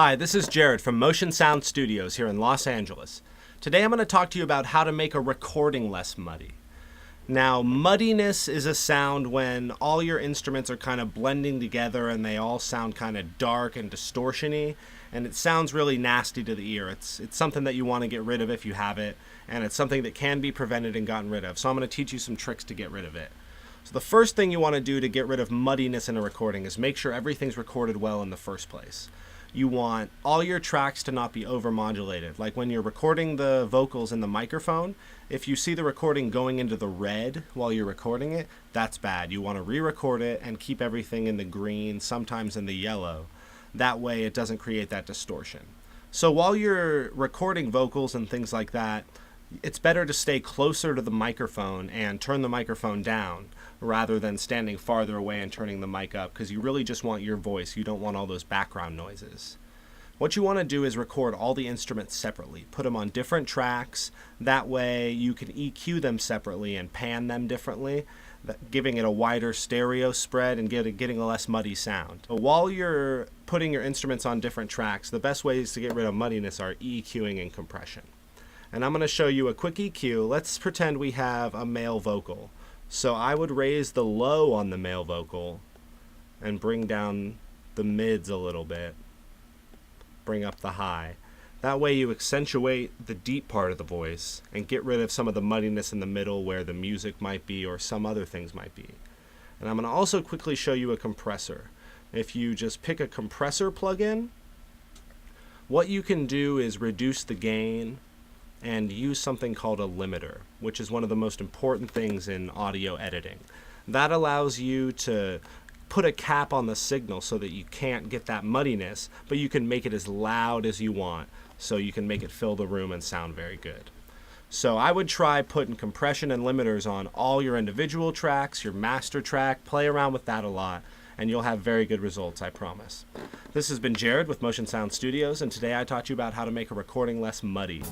Hi, this is Jared from Motion Sound Studios here in Los Angeles. Today I'm going to talk to you about how to make a recording less muddy. Now, muddiness is a sound when all your instruments are kind of blending together and they all sound kind of dark and distortion-y, and it sounds really nasty to the ear. It's something that you want to get rid of if you have it, and it's something that can be prevented and gotten rid of. So I'm going to teach you some tricks to get rid of it. So the first thing you want to do to get rid of muddiness in a recording is make sure everything's recorded well in the first place. You want all your tracks to not be overmodulated. Like when you're recording the vocals in the microphone, if you see the recording going into the red while you're recording it, that's bad. You want to re-record it and keep everything in the green, sometimes in the yellow. That way it doesn't create that distortion. So while you're recording vocals and things like that, it's better to stay closer to the microphone and turn the microphone down rather than standing farther away and turning the mic up, because you really just want your voice. You don't want all those background noises. What you want to do is record all the instruments separately. Put them on different tracks. That way you can EQ them separately and pan them differently, giving it a wider stereo spread and getting a less muddy sound. But while you're putting your instruments on different tracks, the best ways to get rid of muddiness are EQing and compression. And I'm going to show you a quick EQ. Let's pretend we have a male vocal. So I would raise the low on the male vocal and bring down the mids a little bit. Bring up the high. That way you accentuate the deep part of the voice and get rid of some of the muddiness in the middle where the music might be or some other things might be. And I'm going to also quickly show you a compressor. If you just pick a compressor plugin, what you can do is reduce the gain and use something called a limiter, which is one of the most important things in audio editing. That allows you to put a cap on the signal so that you can't get that muddiness, but you can make it as loud as you want, so you can make it fill the room and sound very good. So I would try putting compression and limiters on all your individual tracks, your master track, play around with that a lot, and you'll have very good results, I promise. This has been Jared with Motion Sound Studios, and today I taught you about how to make a recording less muddy.